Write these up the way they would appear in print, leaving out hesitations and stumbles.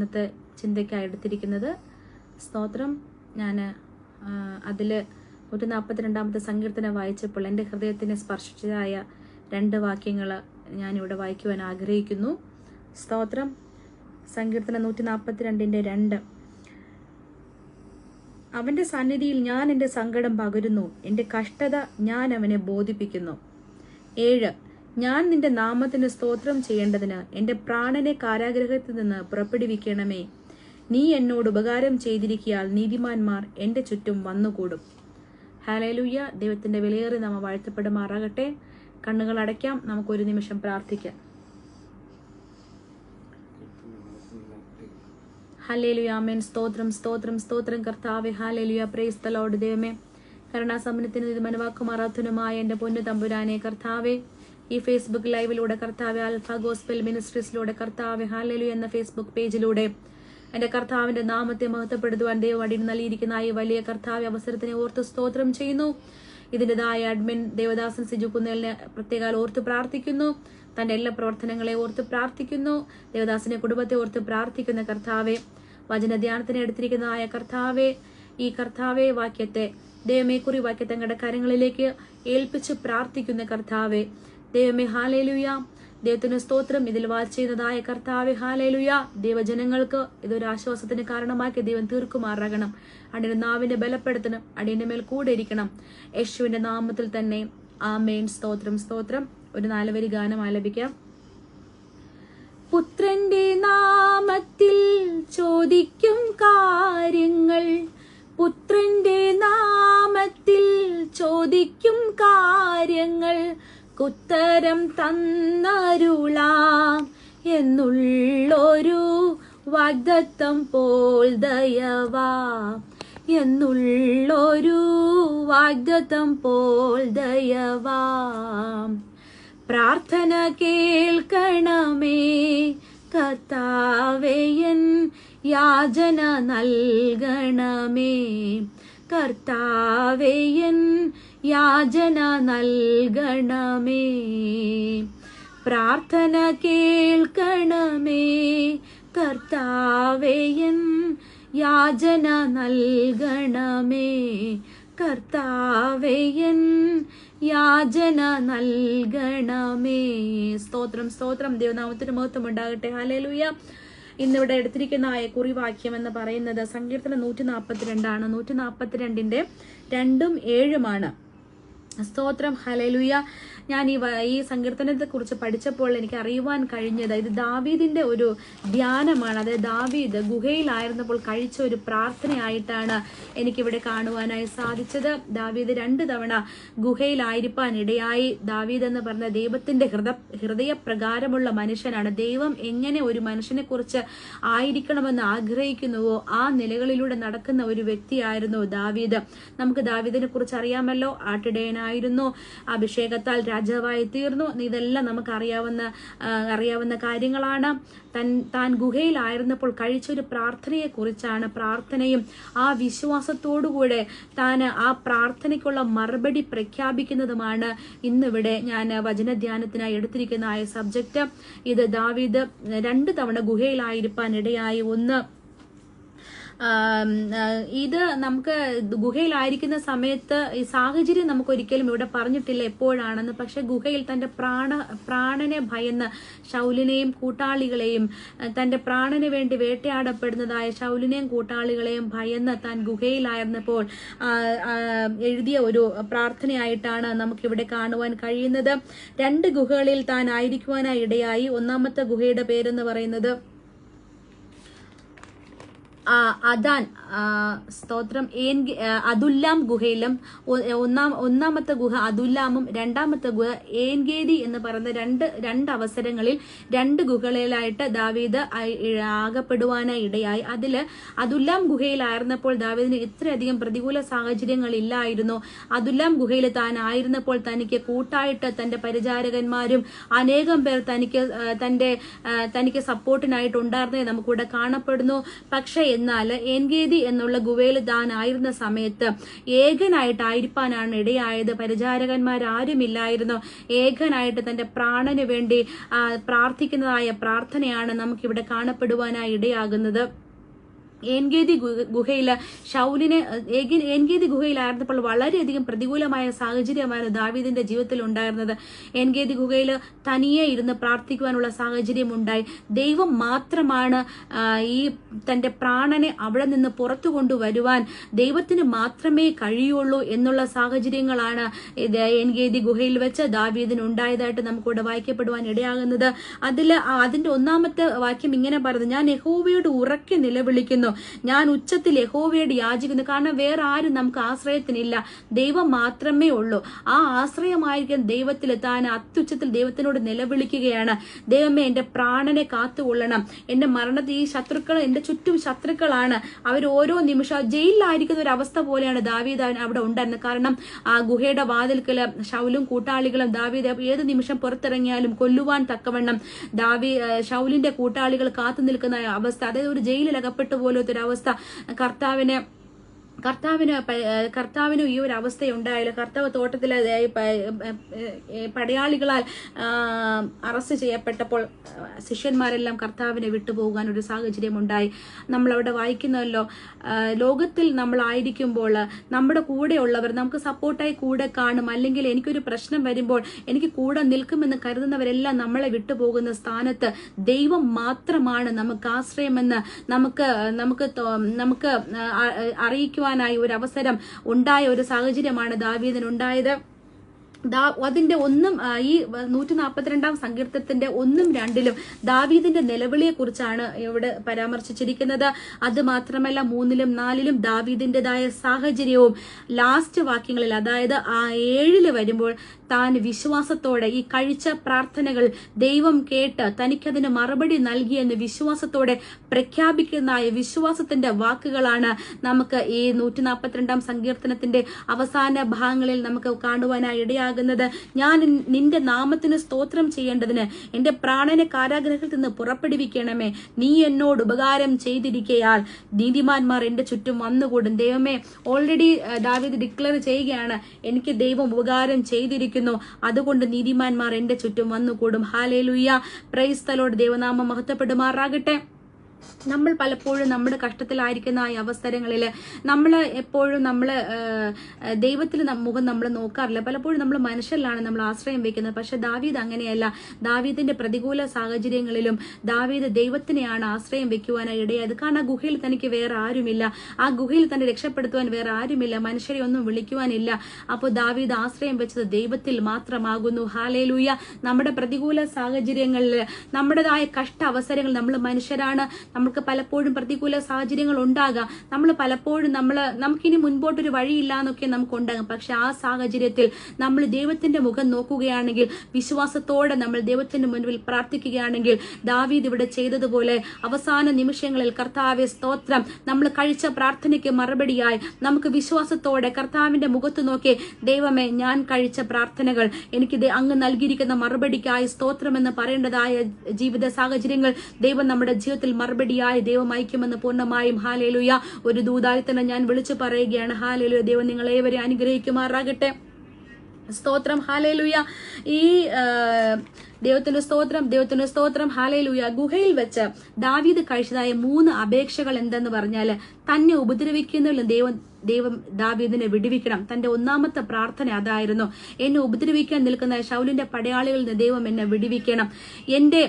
ഇന്നത്തെ ചിന്തയ്ക്കായി എടുത്തിരിക്കുന്നത്. സ്തോത്രം. ഞാൻ അതിൽ 142 സങ്കീർത്തനം വായിച്ചപ്പോൾ എൻ്റെ ഹൃദയത്തിനെ സ്പർശിച്ചതായ 2 വാക്യങ്ങൾ ഞാനിവിടെ വായിക്കുവാൻ ആഗ്രഹിക്കുന്നു. സ്തോത്രം. സങ്കീർത്തനം 142:2. അവൻ്റെ സന്നിധിയിൽ ഞാൻ എൻ്റെ സങ്കടം പകരുന്നു, എൻ്റെ കഷ്ടത ഞാൻ അവനെ ബോധിപ്പിക്കുന്നു. 7. ഞാൻ നിന്റെ നാമത്തിന് സ്തോത്രം ചെയ്യേണ്ടതിന് എൻ്റെ പ്രാണനെ കാരാഗ്രഹത്തിൽ നിന്ന് പുറപ്പെടുവിക്കണമേ. നീ എന്നോട് ഉപകാരം ചെയ്തിരിക്കയാൽ നീതിമാന്മാർ എൻ്റെ ചുറ്റും വന്നുകൂടും. ഹല്ലേലൂയ. ദൈവത്തിന്റെ വിലയേറി നാമ വാഴ്ത്തപ്പെടുമാറാകട്ടെ. കണ്ണുകൾ അടയ്ക്കാം, നമുക്കൊരു നിമിഷം പ്രാർത്ഥിക്കാം. ഹല്ലേലൂയ. ആമേൻ. സ്തോത്രം, സ്തോത്രം, സ്തോത്രം കർത്താവേ. ഹല്ലേലൂയ. Praise the Lord. ദൈവമേ, കരുണാസമ്പന്നത്തിന് മനവാക്കുമാറാത്തുനുമായ എൻ്റെ പൊന്നു തമ്പുരാനെ കർത്താവേ, ഈ ഫേസ്ബുക്ക് ലൈവിലൂടെ കർത്താവെ, ആൽഫ ഗോസ്പൽ മിനിസ്ട്രീസിലൂടെ കർത്താവെ, ഹല്ലേലൂയ എന്ന ഫേസ്ബുക്ക് പേജിലൂടെ എൻ്റെ കർത്താവിന്റെ നാമത്തെ മഹത്വപ്പെടുത്തുവാൻ ദൈവം അടിയിൽ നൽകിയിരിക്കുന്ന ഈ വലിയ കർത്താവെ അവസരത്തിനെ ഓർത്ത് സ്തോത്രം ചെയ്യുന്നു. ഇതിൻ്റെതായ അഡ്മിൻ ദേവദാസൻ സിജു കുന്നേലിനെ പ്രത്യേകം ഓർത്ത് പ്രാർത്ഥിക്കുന്നു. തന്റെ എല്ലാ പ്രവർത്തനങ്ങളെ ഓർത്ത് പ്രാർത്ഥിക്കുന്നു. ദേവദാസിന്റെ കുടുംബത്തെ ഓർത്ത് പ്രാർത്ഥിക്കുന്ന കർത്താവെ, വചനധ്യാനത്തിന് എടുത്തിരിക്കുന്നതായ കർത്താവെ, ഈ കർത്താവെ വാക്യത്തെ ദൈവമേ വാക്യത്തെ തങ്ങളുടെ കരങ്ങളിലേക്ക് ഏൽപ്പിച്ച് പ്രാർത്ഥിക്കുന്ന കർത്താവെ, ദൈവമേ ഹല്ലേലൂയ. ദൈവത്തിന് സ്തോത്രം. ഇതിൽ വാച്ച് ചെയ്യുന്നതായ കർത്താവെ, ഹല്ലേലൂയ. ദൈവജനങ്ങൾക്ക് ഇതൊരു ആശ്വാസത്തിന് കാരണമാക്കി ദൈവം തീർക്കുമാറാകണം. അടിയുടെ നാവിനെ ബലപ്പെടുത്തണം. അടിയുടെ മേൽ കൂടെ ഇരിക്കണം. യേശുവിന്റെ നാമത്തിൽ തന്നെ ആമേൻ. സ്തോത്രം, സ്തോത്രം. ഒരു 4 വരി ഗാനം ആലപിക്കാം. പുത്രന്റെ നാമത്തിൽ ചോദിക്കും കാര്യങ്ങൾ, പുത്രന്റെ നാമത്തിൽ ചോദിക്കും കാര്യങ്ങൾ ഉത്തരം തന്നരുളാം എന്നുള്ളൊരു വാഗ്ദത്തം പോൽ ദയവാ, എന്നുള്ളൊരു വാഗ്ദത്തം പോൽ ദയവാ. പ്രാർത്ഥന കേൾക്കണമേ കർത്താവേ, എൻ യാചന നൽകണമേ. കർത്താവേ, എൻ യാചന നൽകണമേ. പ്രാർത്ഥന കേൾക്കണമേ കർത്താവേ, എൻ യാചന നൽകണമേ. കർത്താവേ, എൻ യാചന നൽകണമേ. സ്തോത്രം, സ്തോത്രം. ദൈവനാമത്തിന് മഹത്വം ഉണ്ടാകട്ടെ. ഹല്ലേലൂയ. ഇന്നിവിടെ എടുത്തിരിക്കുന്ന കുറിവാക്യം എന്ന് പറയുന്നത് സങ്കീർത്തനം 142 142 2ഉം 7ഉമാണ്. സ്തോത്രം. ഹല്ലേലൂയ. ഞാൻ ഈ സങ്കീർത്തനത്തെ കുറിച്ച് പഠിച്ചപ്പോൾ എനിക്ക് അറിയുവാൻ കഴിഞ്ഞത് ഇത് ദാവീദിന്റെ ഒരു ധ്യാനമാണ്. അതായത് ദാവീദ് ഗുഹയിലായിരുന്നപ്പോൾ കഴിച്ച ഒരു പ്രാർത്ഥനയായിട്ടാണ് എനിക്കിവിടെ കാണുവാനായി സാധിച്ചത്. ദാവീദ് 2 തവണ ഗുഹയിലായിരിക്കാൻ ഇടയായി. ദാവീദ് എന്ന് പറഞ്ഞ ദൈവത്തിന്റെ ഹൃദയപ്രകാരമുള്ള മനുഷ്യനാണ്. ദൈവം എങ്ങനെ ഒരു മനുഷ്യനെ കുറിച്ച് ആയിരിക്കണമെന്ന് ആഗ്രഹിക്കുന്നുവോ ആ നിലകളിലൂടെ നടക്കുന്ന ഒരു വ്യക്തിയായിരുന്നു ദാവീദ്. നമുക്ക് ദാവീദിനെ കുറിച്ച് അറിയാമല്ലോ. ആട്ടിടയനായിരുന്നു, അഭിഷേകത്താൽ രാജാവായി തീർന്നു. ഇതെല്ലാം നമുക്ക് അറിയാവുന്ന കാര്യങ്ങളാണ്. താൻ ഗുഹയിലായിരുന്നപ്പോൾ കഴിച്ചൊരു പ്രാർത്ഥനയെ കുറിച്ചാണ്. പ്രാർത്ഥനയും ആ വിശ്വാസത്തോടുകൂടെ താൻ ആ പ്രാർത്ഥനയ്ക്കുള്ള മറുപടി പ്രഖ്യാപിക്കുന്നതുമാണ് ഇന്നിവിടെ ഞാൻ വചനധ്യാനത്തിനായി എടുത്തിരിക്കുന്ന സബ്ജക്റ്റ്. ഇത് ദാവീദ് 2 തവണ ഗുഹയിലായിരിക്കാൻ ഇടയായി. ഇത് നമുക്ക് ഗുഹയിലായിരിക്കുന്ന സമയത്ത് ഈ സാഹചര്യം നമുക്ക് ഒരിക്കലും ഇവിടെ പറഞ്ഞിട്ടില്ല എപ്പോഴാണെന്ന്. പക്ഷെ ഗുഹയിൽ തന്റെ പ്രാണനെ ഭയന്ന് ശൗലിനെയും കൂട്ടാളികളെയും, തന്റെ പ്രാണന് വേണ്ടി വേട്ടയാടപ്പെടുന്നതായ ശൗലിനെയും കൂട്ടാളികളെയും ഭയന്ന് താൻ ഗുഹയിലായിരുന്നപ്പോൾ എഴുതിയ ഒരു പ്രാർത്ഥനയായിട്ടാണ് നമുക്കിവിടെ കാണുവാൻ കഴിയുന്നത്. 2 ഗുഹകളിൽ താൻ ആയിരിക്കുവാനായി ഇടയായി. ഒന്നാമത്തെ ഗുഹയുടെ പേരെന്ന് പറയുന്നത് അദാൻ. സ്തോത്രം. അതുല്ലാം ഗുഹയിലും ഒന്നാമത്തെ ഗുഹ അതുല്ലാമും രണ്ടാമത്തെ ഗുഹ ഏൻഗേദി എന്ന് പറയുന്ന രണ്ട് അവസരങ്ങളിൽ 2 ഗുഹകളിലായിട്ട് ദാവീദ് ആകപ്പെടുവാനായി ഇടയായി. അതില് അതുല്ലാം ഗുഹയിലായിരുന്നപ്പോൾ ദാവീദിന് ഇത്രയധികം പ്രതികൂല സാഹചര്യങ്ങൾ ഇല്ലായിരുന്നു. അതുല്ലാം ഗുഹയിൽ താൻ ആയിരുന്നപ്പോൾ തനിക്ക് കൂട്ടായിട്ട് തന്റെ പരിചാരകന്മാരും അനേകം പേർ തനിക്ക് സപ്പോർട്ടിനായിട്ട് ഉണ്ടായിരുന്നേ നമുക്കിവിടെ കാണപ്പെടുന്നു. പക്ഷെ എന്നാൽ എൻഗേദി എന്നുള്ള ഗുഹയിൽ താൻ ആയിരുന്ന സമയത്ത് ഏകനായിട്ടായിരിക്കാനാണ് ഇടയായത്. പരിചാരകന്മാരാരുമില്ലായിരുന്നു. ഏകനായിട്ട് തന്റെ പ്രാണന് വേണ്ടി പ്രാർത്ഥിക്കുന്നതായ പ്രാർത്ഥനയാണ് നമുക്കിവിടെ കാണപ്പെടുവാനായി ഇടയാകുന്നത്. ഏൻഗേദി ഗുഹയില് ഏൻഗേദി ഗുഹയിലായിരുന്നപ്പോൾ വളരെയധികം പ്രതികൂലമായ സാഹചര്യമായിരുന്നു ദാവീദിന്റെ ജീവിതത്തിൽ ഉണ്ടായിരുന്നത്. ഏൻഗേദി ഗുഹയിൽ തനിയെ ഇരുന്ന് പ്രാർത്ഥിക്കുവാനുള്ള സാഹചര്യം ഉണ്ടായി. ദൈവം മാത്രമാണ് ഈ തന്റെ പ്രാണനെ അവിടെ നിന്ന് പുറത്തു കൊണ്ടുവരുവാൻ ദൈവത്തിന് മാത്രമേ കഴിയുള്ളൂ എന്നുള്ള സാഹചര്യങ്ങളാണ് ഏൻഗേദി ഗുഹയിൽ വെച്ച് ദാവീദിന് ഉണ്ടായതായിട്ട് നമുക്കിവിടെ വായിക്കപ്പെടുവാൻ ഇടയാകുന്നത്. അതിന്റെ ഒന്നാമത്തെ വാക്യം ഇങ്ങനെ പറയുന്നത്, ഞാൻ യഹോവയോട് ഉറക്കെ നിലവിളിക്കുന്നു, ഞാൻ ഉച്ചത്തിൽ യഹോവയോട് യാചിക്കുന്നു. കാരണം വേറെ ആരും നമുക്ക് ആശ്രയത്തിനില്ല, ദൈവം മാത്രമേ ഉള്ളൂ. ആ ആശ്രയമായിരിക്കും ദൈവത്തിൽ. താൻ അത്യുച്ചത്തിൽ ദൈവത്തിനോട് നിലവിളിക്കുകയാണ്, ദൈവമേ എന്റെ പ്രാണനെ കാത്തുകൊള്ളണം, എന്റെ മരണത്തിൽ ഈ ശത്രുക്കൾ എന്റെ ചുറ്റും ശത്രുക്കളാണ്, അവർ ഓരോ നിമിഷം ജയിലിലായിരിക്കുന്ന ഒരു അവസ്ഥ പോലെയാണ് ദാവീദ് അവിടെ ഉണ്ടായിരുന്നത്. കാരണം ആ ഗുഹയുടെ വാതിൽക്കല് ശൗലും കൂട്ടാളികളും ദാവീദ് ഏത് നിമിഷം പുറത്തിറങ്ങിയാലും കൊല്ലുവാൻ തക്കവണ്ണം ശൗലിന്റെ കൂട്ടാളികൾ കാത്തു നിൽക്കുന്ന അവസ്ഥ, അതായത് ഒരു ജയിലിൽ അകപ്പെട്ടു പോലത്തെ ഒരു അവസ്ഥ. കർത്താവിന് ഈ ഒരു അവസ്ഥയുണ്ടായാലും കർത്താവ് തോട്ടത്തിലെ പടയാളികളാൽ അറസ്റ്റ് ചെയ്യപ്പെട്ടപ്പോൾ ശിഷ്യന്മാരെല്ലാം കർത്താവിനെ വിട്ടുപോകാൻ ഒരു സാഹചര്യം ഉണ്ടായി. നമ്മളവിടെ വായിക്കുന്നല്ലോ, ലോകത്തിൽ നമ്മളായിരിക്കുമ്പോൾ നമ്മുടെ കൂടെയുള്ളവർ നമുക്ക് സപ്പോർട്ടായി കൂടെ കാണും, അല്ലെങ്കിൽ എനിക്കൊരു പ്രശ്നം വരുമ്പോൾ എനിക്ക് കൂടെ നിൽക്കുമെന്ന് കരുതുന്നവരെല്ലാം നമ്മളെ വിട്ടുപോകുന്ന സ്ഥാനത്ത് ദൈവം മാത്രമാണ് നമുക്ക് ആശ്രയമെന്ന് നമുക്ക് അറിയിക്കുവാനായി ഒരു അവസരം ഉണ്ടായ ഒരു സാഹചര്യമാണ് ദാവീദിനുണ്ടായത്. അതിന്റെ ഈ 142 സങ്കീർത്തനത്തിന്റെ 1-2 ദാവീദിന്റെ നിലവിളിയെ കുറിച്ചാണ് ഇവിടെ പരാമർശിച്ചിരിക്കുന്നത്. അത് മാത്രമല്ല 3-4 ദാവീദിന്റേതായ സാഹചര്യവും ലാസ്റ്റ് വാക്യങ്ങളിൽ, അതായത് 7 വരുമ്പോൾ താൻ വിശ്വാസത്തോടെ ഈ കഴിച്ച പ്രാർത്ഥനകൾ ദൈവം കേട്ട് തനിക്കതിന് മറുപടി നൽകിയെന്ന് വിശ്വാസത്തോടെ പ്രഖ്യാപിക്കുന്ന വിശ്വാസത്തിന്റെ വാക്കുകളാണ് നമുക്ക് ഈ 142 സങ്കീർത്തനത്തിന്റെ അവസാന ഭാഗങ്ങളിൽ നമുക്ക് കാണുവാനായി ഇടയാകുന്നത്. ഞാൻ നിന്റെ നാമത്തിന് സ്തോത്രം ചെയ്യേണ്ടതിന് എന്റെ പ്രാണനെ കാരാഗ്രഹത്തിൽ നിന്ന് പുറപ്പെടുവിക്കണമേ, നീ എന്നോട് ഉപകാരം ചെയ്തിരിക്കയാൽ നീതിമാന്മാർ എന്റെ ചുറ്റും വന്നുകൂടും. ദൈവമേ, ഓൾറെഡി ദാവീദ് ഡിക്ലെയർ ചെയ്യുകയാണ്, എനിക്ക് ദൈവം ഉപകാരം ചെയ്തിരിക്കുന്നു, അതുകൊണ്ട് നീതിമാന്മാർ എന്റെ ചുറ്റും വന്നുകൂടും. Hallelujah, praise the Lord. ദൈവനാമം മഹത്വപ്പെടുമാറാകട്ടെ. നമ്മൾ പലപ്പോഴും നമ്മുടെ കഷ്ടത്തിലായിരിക്കുന്ന ഈ അവസരങ്ങളിൽ നമ്മൾ എപ്പോഴും ദൈവത്തിൽ മുഖം നമ്മൾ നോക്കാറില്ല. പലപ്പോഴും നമ്മൾ മനുഷ്യരിലാണ് നമ്മൾ ആശ്രയം വെക്കുന്നത്. പക്ഷെ ദാവീദ് അങ്ങനെയല്ല. ദാവീദിന്റെ പ്രതികൂല സാഹചര്യങ്ങളിലും ദാവീദ് ദൈവത്തിനെയാണ് ആശ്രയം വെക്കുവാനായി ഇടയായത്. കാരണം ആ ഗുഹയിൽ തനിക്ക് വേറെ ആരുമില്ല, ആ ഗുഹയിൽ തന്നെ രക്ഷപ്പെടുത്തുവാൻ വേറെ ആരുമില്ല, മനുഷ്യരെ ഒന്നും വിളിക്കുവാനില്ല. അപ്പോൾ ദാവീദ് ആശ്രയം വെച്ചത് ദൈവത്തിൽ മാത്രമാകുന്നു. ഹല്ലേലൂയ. നമ്മുടെ പ്രതികൂല സാഹചര്യങ്ങളിൽ നമ്മുടേതായ കഷ്ട അവസരങ്ങൾ, നമ്മൾ മനുഷ്യരാണ്, നമുക്ക് പലപ്പോഴും പ്രതികൂല സാഹചര്യങ്ങൾ ഉണ്ടാകാം. നമ്മൾ പലപ്പോഴും നമുക്കിനി മുൻപോട്ടൊരു വഴിയില്ല എന്നൊക്കെ നമുക്ക് ഉണ്ടാകും. പക്ഷെ ആ സാഹചര്യത്തിൽ നമ്മൾ ദൈവത്തിന്റെ മുഖം നോക്കുകയാണെങ്കിൽ, വിശ്വാസത്തോടെ നമ്മൾ ദൈവത്തിന്റെ മുൻപിൽ പ്രാർത്ഥിക്കുകയാണെങ്കിൽ, ദാവീദ് ഇവിടെ ചെയ്തതുപോലെ അവസാന നിമിഷങ്ങളിൽ കർത്താവേ സ്തോത്രം, നമ്മൾ കഴിച്ച പ്രാർത്ഥനയ്ക്ക് മറുപടിയായി നമുക്ക് വിശ്വാസത്തോടെ കർത്താവിന്റെ മുഖത്ത് നോക്കി, ദൈവമേ ഞാൻ കഴിച്ച പ്രാർത്ഥനകൾ എനിക്ക് അങ്ങ് നൽകിയിരിക്കുന്ന മറുപടിക്കായി സ്തോത്രം എന്ന് പറയേണ്ടതായ ജീവിത സാഹചര്യങ്ങൾ ദൈവം നമ്മുടെ ജീവിതത്തിൽ മറുപടിയായി ദൈവം അയക്കുമെന്ന് പൂർണ്ണമായും ഹല്ലേലൂയ ഒരു ദൂതായി തന്നെ ഞാൻ വിളിച്ചു പറയുകയാണ്. ഹല്ലേലൂയ. ദൈവം നിങ്ങളേവരെ അനുഗ്രഹിക്കുമാറാകട്ടെ. സ്തോത്രം. ഹല്ലേലൂയ. ഈ ദൈവത്തിന്റെ സ്തോത്രം. ഹല്ലേലൂയ. ഗുഹയിൽ വെച്ച് ദാവീദ് കഴിച്ചതായ 3 അപേക്ഷകൾ എന്തെന്ന് പറഞ്ഞാൽ, തന്നെ ഉപദ്രവിക്കുന്നതിൽ ദൈവം ദാവീദിനെ വിടുവിക്കണം. തന്റെ ഒന്നാമത്തെ പ്രാർത്ഥന അതായിരുന്നു, എന്നെ ഉപദ്രവിക്കാൻ നിൽക്കുന്ന ശൗലിന്റെ പടയാളികളിൽ നിന്ന് ദൈവം എന്നെ വിടുവിക്കണം, എന്റെ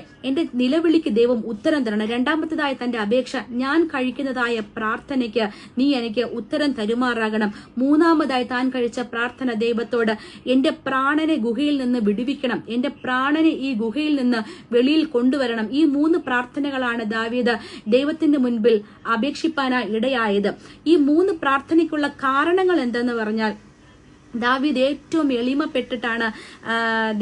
നിലവിളിക്ക് ദൈവം ഉത്തരം തരണം. രണ്ടാമത്തേതായ തന്റെ അപേക്ഷ, ഞാൻ കഴിക്കുന്നതായ പ്രാർത്ഥനയ്ക്ക് നീ എനിക്ക് ഉത്തരം തരുമാറാകണം. മൂന്നാമതായി താൻ കഴിച്ച പ്രാർത്ഥന ദൈവത്തോട്, എന്റെ പ്രാണനെ ഗുഹയിൽ നിന്ന് വിടുവിക്കണം, എന്റെ പ്രാണനെ ഈ ഗുഹയിൽ നിന്ന് വെളിയിൽ കൊണ്ടുവരണം. ഈ 3 പ്രാർത്ഥനകളാണ് ദാവീദ് ദൈവത്തിന്റെ മുൻപിൽ അപേക്ഷിപ്പാനായി ഇടയായത്. ഈ 3 പ്രാർത്ഥനയ്ക്കുള്ള കാരണങ്ങൾ എന്തെന്ന് പറഞ്ഞാൽ, ദാവീദ് ഏറ്റവും എളിമപ്പെട്ടിട്ടാണ്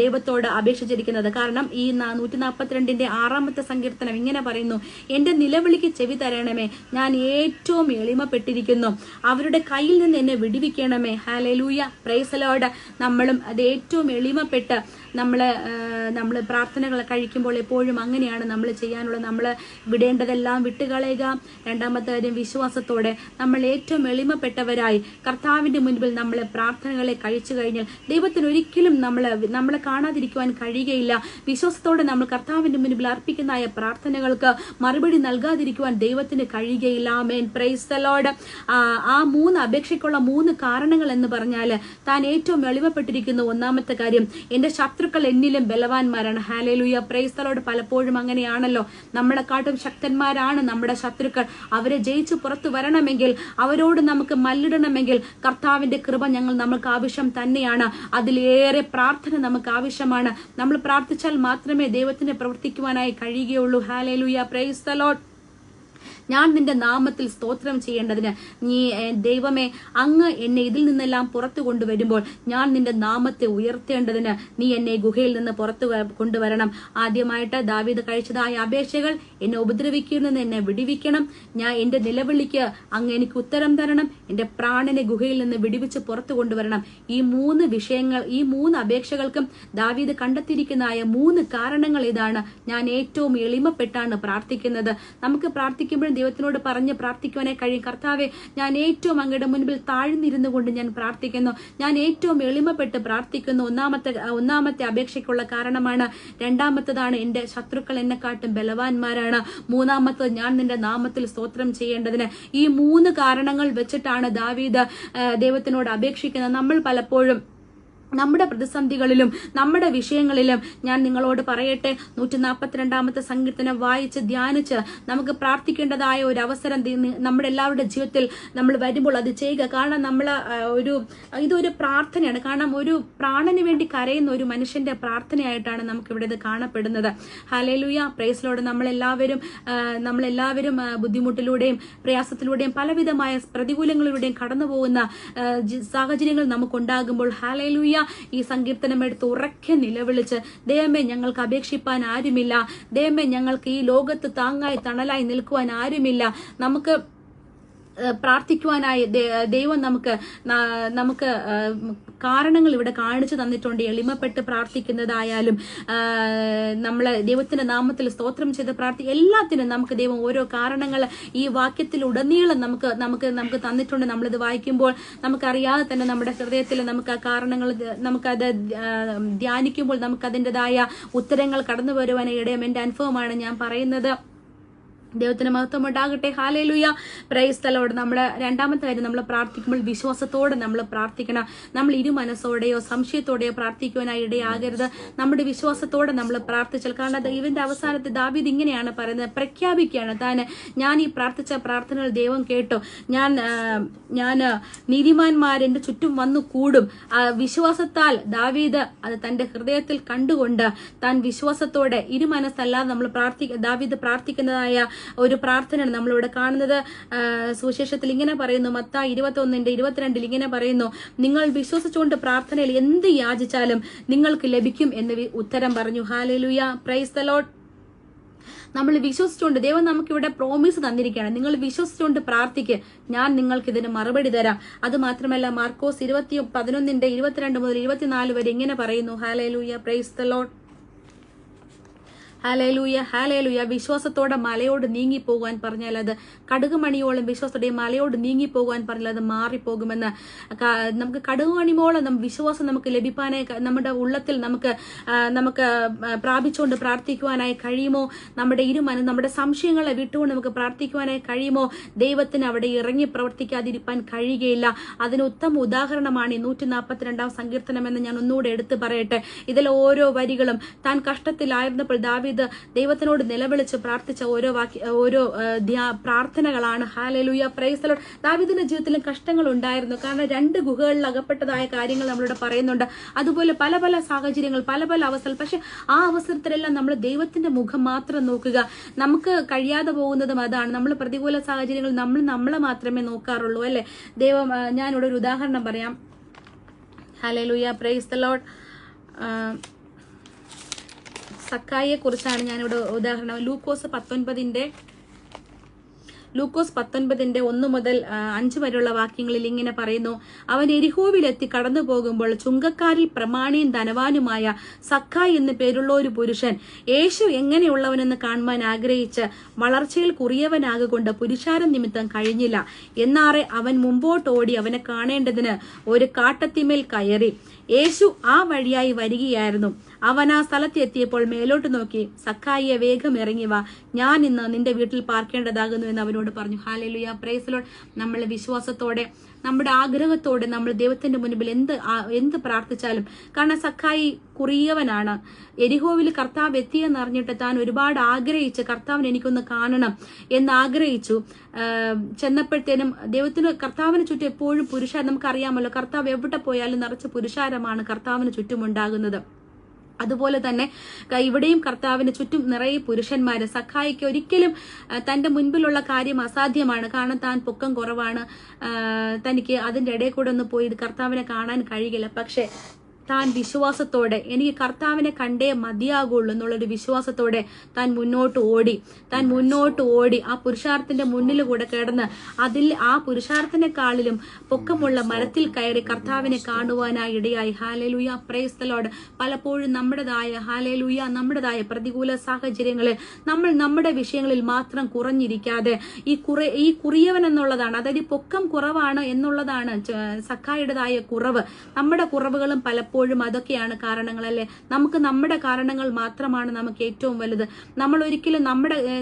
ദൈവത്തോട് അപേക്ഷിച്ചിരിക്കുന്നത്. കാരണം ഈ 142 6 സങ്കീർത്തനം ഇങ്ങനെ പറയുന്നു, എന്റെ നിലവിളിക്ക് ചെവി തരണമേ, ഞാൻ ഏറ്റവും എളിമപ്പെട്ടിരിക്കുന്നു, അവരുടെ കയ്യിൽ നിന്ന് എന്നെ വിടുവിക്കണമേ. Hallelujah, praise the Lord. നമ്മളും അത് ഏറ്റവും എളിമപ്പെട്ട് നമ്മൾ പ്രാർത്ഥനകൾ കഴിക്കുമ്പോൾ എപ്പോഴും അങ്ങനെയാണ് നമ്മൾ ചെയ്യാനുള്ളത്. നമ്മൾ വിടേണ്ടതെല്ലാം വിട്ടുകളയുക. രണ്ടാമത്തെ കാര്യം, വിശ്വാസത്തോടെ നമ്മൾ ഏറ്റവും എളിമപ്പെട്ടവരായി കർത്താവിന്റെ മുൻപിൽ നമ്മൾ പ്രാർത്ഥനകളെ കഴിച്ചു കഴിഞ്ഞാൽ ദൈവത്തിന് ഒരിക്കലും നമ്മളെ കാണാതിരിക്കുവാൻ കഴിയുകയില്ല. വിശ്വാസത്തോടെ നമ്മൾ കർത്താവിന്റെ മുൻപിൽ അർപ്പിക്കുന്നതായ പ്രാർത്ഥനകൾക്ക് മറുപടി നൽകാതിരിക്കുവാൻ ദൈവത്തിന് കഴിയുകയില്ല. ആമേൻ, പ്രൈസ് ദി ലോർഡ്. ആ 3 അപേക്ഷയ്ക്കുള്ള 3 കാരണങ്ങൾ എന്ന് പറഞ്ഞാൽ താൻ ഏറ്റവും എളിമപ്പെട്ടിരിക്കുന്നു. ഒന്നാമത്തെ കാര്യം, എന്റെ ശത്രുക്കൾ എന്നിലും ബലവാന്മാരാണ്. Hallelujah, praise the Lord. പലപ്പോഴും അങ്ങനെയാണല്ലോ, നമ്മളെക്കാട്ടും ശക്തന്മാരാണ് നമ്മുടെ ശത്രുക്കൾ. അവരെ ജയിച്ചു പുറത്തു വരണമെങ്കിൽ, അവരോട് നമുക്ക് മല്ലിടണമെങ്കിൽ കർത്താവിന്റെ കൃപ നമുക്ക് ആവശ്യം തന്നെയാണ്. അതിലേറെ പ്രാർത്ഥന നമുക്ക് ആവശ്യമാണ്. നമ്മൾ പ്രാർത്ഥിച്ചാൽ മാത്രമേ ദൈവത്തിന് പ്രവർത്തിക്കുവാനായി കഴിയുകയുള്ളൂ. Hallelujah, praise the Lord. ഞാൻ നിന്റെ നാമത്തിൽ സ്തോത്രം ചെയ്യേണ്ടതിന് നീ ദൈവമേ അങ്ങ് എന്നെ ഇതിൽ നിന്നെല്ലാം പുറത്തു കൊണ്ടുവരുമ്പോൾ ഞാൻ നിന്റെ നാമത്തെ ഉയർത്തേണ്ടതിന് നീ എന്നെ ഗുഹയിൽ നിന്ന് പുറത്തു കൊണ്ടുവരണം. ആദ്യമായിട്ട് ദാവീദ് കഴിച്ചതായ അപേക്ഷകൾ, എന്നെ ഉപദ്രവിക്കുന്നതിന് എന്നെ വിടുവിക്കണം, ഞാൻ എന്റെ നിലവിളിക്ക് അങ്ങ് എനിക്ക് ഉത്തരം തരണം, എന്റെ പ്രാണനെ ഗുഹയിൽ നിന്ന് വിടുവിച്ച് പുറത്തു കൊണ്ടുവരണം. ഈ 3 വിഷയങ്ങൾ, ഈ 3 അപേക്ഷകൾക്കും ദാവീദ് കണ്ടെത്തിയിരിക്കുന്നതായ 3 കാരണങ്ങൾ ഇതാണ്. ഞാൻ ഏറ്റവും എളിമപ്പെട്ടാണ് പ്രാർത്ഥിക്കുന്നത്. നമുക്ക് പ്രാർത്ഥിക്കുമ്പോഴും ദൈവത്തിനോട് പറഞ്ഞ് പ്രാർത്ഥിക്കുവാനേ കഴിയും. കർത്താവെ, ഞാൻ ഏറ്റവും അങ്ങയുടെ മുൻപിൽ താഴ്ന്നിരുന്നു കൊണ്ട് ഞാൻ പ്രാർത്ഥിക്കുന്നു, ഞാൻ ഏറ്റവും എളിമപ്പെട്ട് പ്രാർത്ഥിക്കുന്നു. ഒന്നാമത്തെ അപേക്ഷയ്ക്കുള്ള കാരണമാണ്. രണ്ടാമത്തതാണ്, എന്റെ ശത്രുക്കൾ എന്നെക്കാട്ടും ബലവാന്മാരാണ്. മൂന്നാമത്തത്, ഞാൻ നിന്റെ നാമത്തിൽ സ്തോത്രം ചെയ്യേണ്ടതിന്. ഈ 3 കാരണങ്ങൾ വെച്ചിട്ടാണ് ദാവീദ് ദൈവത്തിനോട് അപേക്ഷിക്കുന്നത്. നമ്മൾ പലപ്പോഴും നമ്മുടെ പ്രതിസന്ധികളിലും നമ്മുടെ വിഷയങ്ങളിലും ഞാൻ നിങ്ങളോട് പറയട്ടെ, 142 സങ്കീർത്തനം വായിച്ച് ധ്യാനിച്ച് നമുക്ക് പ്രാർത്ഥിക്കേണ്ടതായ ഒരു അവസരം നമ്മുടെ എല്ലാവരുടെ ജീവിതത്തിൽ നമ്മൾ വരുമ്പോൾ അത് ചെയ്യുക. കാരണം ഇതൊരു പ്രാർത്ഥനയാണ്. കാരണം ഒരു പ്രാണന് വേണ്ടി കരയുന്ന ഒരു മനുഷ്യന്റെ പ്രാർത്ഥനയായിട്ടാണ് നമുക്ക് ഇവിടെ ഇത് കാണപ്പെടുന്നത്. Hallelujah, praise lord. നമ്മളെല്ലാവരും ബുദ്ധിമുട്ടിലൂടെയും പ്രയാസത്തിലൂടെയും പലവിധമായ പ്രതികൂലങ്ങളിലൂടെയും കടന്നു പോകുന്ന സാഹചര്യങ്ങൾ നമുക്കുണ്ടാകുമ്പോൾ ഹല്ലേലൂയ, ഈ സങ്കീർത്തനം എടുത്ത് ഉറക്കെ നിലവിളിച്ച്, ദൈവമേ ഞങ്ങൾക്ക് അപേക്ഷിപ്പാൻ ആരുമില്ല, ദൈവമേ ഞങ്ങൾക്ക് ഈ ലോകത്ത് താങ്ങായി തണലായി നിൽക്കുവാൻ ആരുമില്ല, നമുക്ക് പ്രാർത്ഥിക്കുവാനായി ദൈവം നമുക്ക് കാരണങ്ങൾ ഇവിടെ കാണിച്ചു തന്നിട്ടുണ്ട്. എളിമപ്പെട്ട് പ്രാർത്ഥിക്കുന്നതായാലും നമ്മളെ ദൈവത്തിന്റെ നാമത്തിൽ സ്തോത്രം ചെയ്ത് എല്ലാത്തിനും നമുക്ക് ദൈവം ഓരോ കാരണങ്ങൾ ഈ വാക്യത്തിൽ ഉടനീളം നമുക്ക് തന്നിട്ടുണ്ട്. നമ്മളിത് വായിക്കുമ്പോൾ നമുക്കറിയാതെ തന്നെ നമ്മുടെ ഹൃദയത്തിൽ നമുക്ക് ആ കാരണങ്ങൾ നമുക്കത് ധ്യാനിക്കുമ്പോൾ നമുക്ക് അതിൻ്റെതായ ഉത്തരങ്ങൾ കടന്നു വരുവാൻ ഇടയും. എന്റെ അനുഭവമാണ് ഞാൻ പറയുന്നത്. ദൈവത്തിന് മഹത്വം ഉണ്ടാകട്ടെ. Hallelujah, praise the Lord. നമ്മുടെ രണ്ടാമത്തെ കാര്യം, നമ്മൾ പ്രാർത്ഥിക്കുമ്പോൾ വിശ്വാസത്തോടെ നമ്മൾ പ്രാർത്ഥിക്കണം. നമ്മൾ ഇരുമനസ്സോടെയോ സംശയത്തോടെയോ പ്രാർത്ഥിക്കുവാനായി ഇടയാകരുത്. നമ്മുടെ വിശ്വാസത്തോടെ നമ്മൾ പ്രാർത്ഥിച്ചാൽ, കാരണം ഇവന്റെ അവസാനത്തെ ദാവീദ് ഇങ്ങനെയാണ് പറയുന്നത്, പ്രഖ്യാപിക്കുകയാണ് ഞാൻ ഈ പ്രാർത്ഥിച്ച പ്രാർത്ഥനകൾ ദൈവം കേട്ടു, ഞാൻ നീതിമാന്മാരെന്റെ ചുറ്റും വന്നു കൂടും. വിശ്വാസത്താൽ ദാവീദ് അത് തന്റെ ഹൃദയത്തിൽ കണ്ടുകൊണ്ട് താൻ വിശ്വാസത്തോടെ ഇരുമനസ്സല്ലാതെ നമ്മൾ ദാവീദ് പ്രാർത്ഥിക്കുന്നതായ ഒരു പ്രാർത്ഥനയാണ് നമ്മളിവിടെ കാണുന്നത്. സുവിശേഷത്തിൽ ഇങ്ങനെ പറയുന്നു, മത്തായി 21:22 ഇങ്ങനെ പറയുന്നു, നിങ്ങൾ വിശ്വസിച്ചുകൊണ്ട് പ്രാർത്ഥനയിൽ എന്ത് യാചിച്ചാലും നിങ്ങൾക്ക് ലഭിക്കും എന്ന് ഉത്തരം പറഞ്ഞു. Hallelujah, praise the Lord. നമ്മൾ വിശ്വസിച്ചുകൊണ്ട്, ദൈവം നമുക്കിവിടെ പ്രോമിസ് തന്നിരിക്കുകയാണ്, നിങ്ങൾ വിശ്വസിച്ചുകൊണ്ട് പ്രാർത്ഥിക്കുക, ഞാൻ നിങ്ങൾക്ക് ഇതിന് മറുപടി തരാം. അത് മാത്രമല്ല, മാർക്കോസ് 11:22 മുതൽ 24 വരെ ഇങ്ങനെ പറയുന്നു. Hallelujah, praise the Lord. Hallelujah, hallelujah. വിശ്വാസത്തോടെ മലയോട് നീങ്ങിപ്പോകാൻ പറഞ്ഞാൽ അത് കടുകുമണിയോളം, വിശ്വാസത്തോടെ മലയോട് നീങ്ങിപ്പോകാൻ പറഞ്ഞാൽ അത് മാറിപ്പോകുമെന്ന്. നമുക്ക് കടുകുമണിയോളം വിശ്വാസം നമുക്ക് ലഭിക്കാനായി, നമ്മുടെ ഉള്ളത്തിൽ നമുക്ക് പ്രാപിച്ചുകൊണ്ട് പ്രാർത്ഥിക്കുവാനായി കഴിയുമോ? നമ്മുടെ സംശയങ്ങളെ വിട്ടുകൊണ്ട് നമുക്ക് പ്രാർത്ഥിക്കുവാനായി കഴിയുമോ? ദൈവത്തിന് അവിടെ ഇറങ്ങി പ്രവർത്തിക്കാതിരിക്കാൻ കഴിയുകയില്ല. അതിന് ഉത്തമ ഉദാഹരണമാണ് ഈ 142 സങ്കീർത്തനം എന്ന് ഞാൻ ഒന്നുകൂടെ എടുത്തു പറയട്ടെ. ഇതിൽ ഓരോ വരികളും താൻ കഷ്ടത്തിലായിരുന്നപ്പോൾ ദാവീദ് ദൈവത്തിനോട് നിലവിളിച്ച് പ്രാർത്ഥിച്ച ഓരോ പ്രാർത്ഥനകളാണ്. Hallelujah, praise the Lord. ദാവീദിന്റെ ജീവിതത്തിലും കഷ്ടങ്ങൾ ഉണ്ടായിരുന്നു. കാരണം 2 ഗുഹകളിൽ അകപ്പെട്ടതായ കാര്യങ്ങൾ നമ്മളിവിടെ പറയുന്നുണ്ട്. അതുപോലെ പല പല സാഹചര്യങ്ങൾ, പല പല അവസരങ്ങൾ. പക്ഷെ ആ അവസരത്തിലെല്ലാം നമ്മൾ ദൈവത്തിന്റെ മുഖം മാത്രം നോക്കുക. നമുക്ക് കഴിയാതെ പോകുന്നതും അതാണ്. നമ്മൾ പ്രതികൂല സാഹചര്യങ്ങൾ നമ്മളെ മാത്രമേ നോക്കാറുള്ളൂ, അല്ലെ? ഞാനിവിടെ ഒരു ഉദാഹരണം പറയാം. Hallelujah, praise the Lord. സക്കായിയെ കുറിച്ചാണ് ഞാനിവിടെ ഉദാഹരണം. ലൂക്കോസ് 19 1 മുതൽ 5 വരെയുള്ള വാക്യങ്ങളിൽ ഇങ്ങനെ പറയുന്നു: അവൻ എരിഹോവിലെത്തി കടന്നു പോകുമ്പോൾ ചുങ്കക്കാരിൽ പ്രമാണിയും ധനവാനുമായ സക്കായി എന്ന് പേരുള്ള ഒരു പുരുഷൻ യേശു എങ്ങനെയുള്ളവനെന്ന് കാണുവാൻ ആഗ്രഹിച്ച് വളർച്ചയിൽ കുറിയവനാകൊണ്ട് പുരുഷാരം നിമിത്തം കഴിഞ്ഞില്ല. എന്നാറെ അവൻ മുമ്പോട്ടോടി അവനെ കാണേണ്ടതിന് ഒരു കാട്ടത്തിമേൽ കയറി. യേശു ആ വഴിയായി വരികയായിരുന്നു. അവൻ ആ സ്ഥലത്ത് എത്തിയപ്പോൾ മേലോട്ട് നോക്കി, സക്കായിയെ വേഗം ഇറങ്ങി വാ, ഞാൻ ഇന്ന് നിന്റെ വീട്ടിൽ പാർക്കേണ്ടതാകുന്നു എന്ന് അവനോട് പറഞ്ഞു. Hallelujah, praise the Lord. നമ്മൾ വിശ്വാസത്തോടെ, നമ്മുടെ ആഗ്രഹത്തോടെ നമ്മൾ ദൈവത്തിന്റെ മുൻപിൽ എന്ത് പ്രാർത്ഥിച്ചാലും, കാരണം സക്കായി കുറിയവനാണ്. എരിഹോവിൽ കർത്താവ് എത്തിയെന്ന് അറിഞ്ഞിട്ട് താൻ ഒരുപാട് ആഗ്രഹിച്ച് കർത്താവിനെ എനിക്കൊന്ന് കാണണം എന്ന് ആഗ്രഹിച്ചു. ചെന്നപ്പോഴത്തേനും കർത്താവിന് ചുറ്റും എപ്പോഴും നമുക്കറിയാമല്ലോ, കർത്താവ് എവിടെ പോയാലും നിറച്ച് പുരുഷാരമാണ് കർത്താവിന് ചുറ്റുമുണ്ടാകുന്നത്. അതുപോലെ തന്നെ ഇവിടെയും കർത്താവിന് ചുറ്റും നിറയെ പുരുഷന്മാര്. സഖായിക്ക് ഒരിക്കലും തന്റെ മുൻപിലുള്ള കാര്യം അസാധ്യമാണ്, കാരണം താൻ പൊക്കം കുറവാണ്, തനിക്ക് അതിന്റെ ഇടയിൽ കൂടെ ഒന്ന് പോയി കർത്താവിനെ കാണാൻ കഴിയില്ല. പക്ഷെ താൻ വിശ്വാസത്തോടെ എനിക്ക് കർത്താവിനെ കണ്ടേ മതിയാകുള്ളൂ എന്നുള്ളൊരു വിശ്വാസത്തോടെ താൻ മുന്നോട്ട് ഓടി ആ പുരുഷാരത്തിന്റെ മുന്നിൽ കൂടെ കിടന്ന് ആ പുരുഷാരത്തിനെക്കാളിലും പൊക്കമുള്ള മരത്തിൽ കയറി കർത്താവിനെ കാണുവാനായി ഇടയായി. Hallelujah, praise the Lord. പലപ്പോഴും നമ്മുടേതായ പ്രതികൂല സാഹചര്യങ്ങളിൽ നമ്മൾ നമ്മുടെ വിഷയങ്ങളിൽ മാത്രം കുറഞ്ഞിരിക്കാതെ ഈ കുറിയവൻ എന്നുള്ളതാണ്, അതായത് പൊക്കം കുറവാണ് എന്നുള്ളതാണ് സഖായുടേതായ കുറവ്. നമ്മുടെ കുറവുകളും പലപ്പോഴും അതൊക്കെയാണ് കാരണങ്ങളല്ലേ. നമ്മുടെ കാരണങ്ങൾ മാത്രമാണ് നമുക്ക് ഏറ്റവും വലുത്. നമ്മൾ ഒരിക്കലും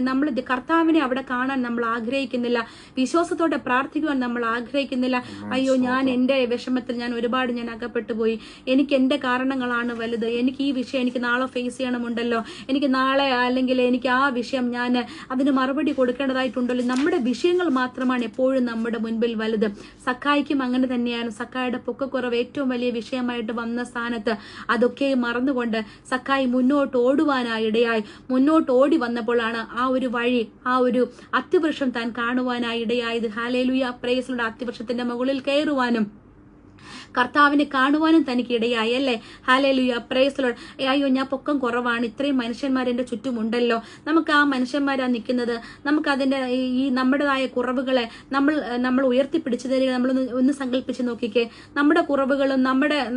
നമ്മൾ കർത്താവിനെ അവിടെ കാണാൻ നമ്മൾ ആഗ്രഹിക്കുന്നില്ല, വിശ്വാസത്തോടെ പ്രാർത്ഥിക്കുവാൻ നമ്മൾ ആഗ്രഹിക്കുന്നില്ല. അയ്യോ, ഞാൻ എന്റെ വിഷമത്തിൽ ഞാൻ അകപ്പെട്ടു പോയി, എനിക്ക് എന്റെ കാരണങ്ങളാണ് വലുത്, എനിക്ക് ഈ വിഷയം എനിക്ക് നാളെ ഫേസ് ചെയ്യണമുണ്ടല്ലോ, എനിക്ക് നാളെ അല്ലെങ്കിൽ എനിക്ക് ആ വിഷയം ഞാൻ അതിന് മറുപടി കൊടുക്കേണ്ടതായിട്ടുണ്ടല്ലോ. നമ്മുടെ വിഷയങ്ങൾ മാത്രമാണ് എപ്പോഴും നമ്മുടെ മുൻപിൽ വലുത്. സക്കായിക്കും അങ്ങനെ തന്നെയാണ്. സക്കായുടെ പൊക്കക്കുറവ് ഏറ്റവും വലിയ വിഷയമായിട്ട് വന്ന സ്ഥാനത്ത് അതൊക്കെ മറന്നുകൊണ്ട് സക്കായി മുന്നോട്ട് ഓടുവാനായിടയായി. മുന്നോട്ട് ഓടി വന്നപ്പോഴാണ് ആ ഒരു വഴി, ആ ഒരു അത്തിവൃക്ഷം താൻ കാണുവാനായി ഇടയായത്. Hallelujah, praise the Lord. അത്തിവൃക്ഷത്തിന്റെ മുകളിൽ കയറുവാനും കർത്താവിനെ കാണുവാനും തനിക്ക് ഇടയായി അല്ലേ. Hallelujah, praise the Lord. അയ്യോ, ഞാൻ പൊക്കം കുറവാണ്, ഇത്രയും മനുഷ്യന്മാർ എന്റെ ചുറ്റുമുണ്ടല്ലോ. നമുക്ക് ആ മനുഷ്യന്മാരാ നിൽക്കുന്നത്, നമുക്ക് അതിന്റെ ഈ നമ്മുടേതായ കുറവുകളെ നമ്മൾ ഉയർത്തിപ്പിടിച്ചു തരിക. നമ്മളൊന്ന് സങ്കല്പിച്ച് നോക്കിക്കേ, നമ്മുടെ കുറവുകളും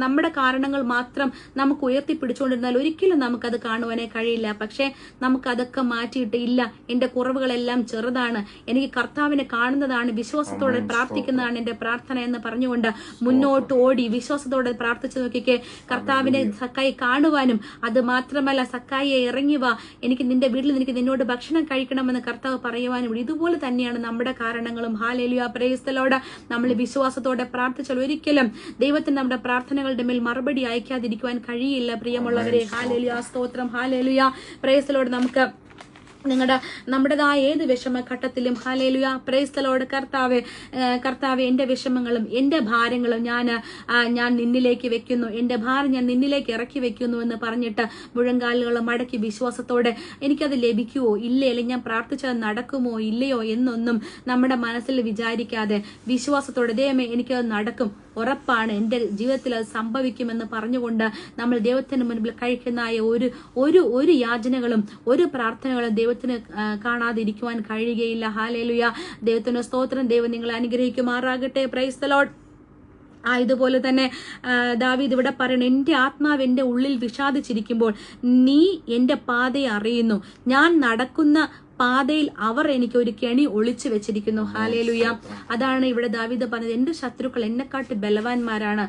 നമ്മുടെ കാരണങ്ങൾ മാത്രം നമുക്ക് ഉയർത്തിപ്പിടിച്ചുകൊണ്ടിരുന്നാൽ ഒരിക്കലും നമുക്കത് കാണുവാനേ കഴിയില്ല. പക്ഷെ നമുക്കതൊക്കെ മാറ്റിയിട്ട്, ഇല്ല, എന്റെ കുറവുകളെല്ലാം ചെറുതാണ്, എനിക്ക് കർത്താവിനെ കാണുന്നതാണ്, വിശ്വാസത്തോടെ പ്രാർത്ഥിക്കുന്നതാണ് എന്റെ പ്രാർത്ഥന എന്ന് പറഞ്ഞുകൊണ്ട് മുന്നോട്ട് ഓടി വിശ്വാസത്തോടെ പ്രാർത്ഥിച്ചു നോക്കിക്കേ. കർത്താവിനെ സക്കായി കാണുവാനും, അത് മാത്രമല്ല സക്കായിയെ ഇറങ്ങി വാ, എനിക്ക് നിന്റെ വീട്ടിൽ നിന്നോട് ഭക്ഷണം കഴിക്കണമെന്ന് കർത്താവ് പറയുവാനും. ഇതുപോലെ തന്നെയാണ് നമ്മുടെ കാരണങ്ങളും. Hallelujah, praise the Lord. നമ്മൾ വിശ്വാസത്തോടെ പ്രാർത്ഥിച്ചാൽ ഒരിക്കലും ദൈവത്തിന് നമ്മുടെ പ്രാർത്ഥനകളുടെ മേൽ മറുപടി അയക്കാതിരിക്കുവാൻ കഴിയില്ല. പ്രിയമുള്ളവരെ, ഹല്ലേലൂയ, സ്തോത്രം, ഹല്ലേലൂയ, പ്രൈസ് ദി ലോർഡ്. നമുക്ക് നമ്മുടേതായ ഏത് വിഷമഘട്ടത്തിലും ഹല്ലേലൂയ, പ്രൈസ് ദി ലോർഡ്, കർത്താവേ എന്റെ വിഷമങ്ങളും എന്റെ ഭാരങ്ങളും ഞാൻ നിന്നിലേക്ക് വെക്കുന്നു, എന്റെ ഭാരം ഞാൻ നിന്നിലേക്ക് ഇറക്കി വെക്കുന്നു എന്ന് പറഞ്ഞിട്ട് മുഴങ്കാലുകളും മടക്കി വിശ്വാസത്തോടെ എനിക്കത് ലഭിക്കുവോ ഇല്ലേ, അല്ലെങ്കിൽ ഞാൻ പ്രാർത്ഥിച്ചത് നടക്കുമോ ഇല്ലയോ എന്നൊന്നും നമ്മുടെ മനസ്സിൽ വിചാരിക്കാതെ വിശ്വാസത്തോടെ ദൈവമേ എനിക്കത് നടക്കും, ഉറപ്പാണ്, എന്റെ ജീവിതത്തിൽ അത് സംഭവിക്കുമെന്ന് പറഞ്ഞുകൊണ്ട് നമ്മൾ ദൈവത്തിന് മുൻപിൽ കഴിക്കുന്ന ഒരു യാചനകളും ഒരു പ്രാർത്ഥനകളും ദൈവത്തിന് കാണാതിരിക്കുവാൻ കഴിയുകയില്ല. ഹല്ലേലൂയ, ദൈവത്തിന് സ്തോത്രം. ദൈവം നിങ്ങളെ അനുഗ്രഹിക്കുമാറാകട്ടെ. Price the Lord. ഇതുപോലെ തന്നെ ദാവീദ് ഇവിടെ പറയണം, എന്റെ ആത്മാവ് എന്റെ ഉള്ളിൽ വിഷാദിച്ചിരിക്കുമ്പോൾ നീ എന്റെ പാതയെ അറിയുന്നു, ഞാൻ നടക്കുന്ന പാതയിൽ അവർ എനിക്ക് ഒരു കെണി ഒളിച്ചു വെച്ചിരിക്കുന്നു. ഹല്ലേലൂയ. അതാണ് ഇവിടെ ദാവീദ് പറഞ്ഞത്, എന്റെ ശത്രുക്കൾ എന്നെക്കാട്ടി ബലവാന്മാരാണ്.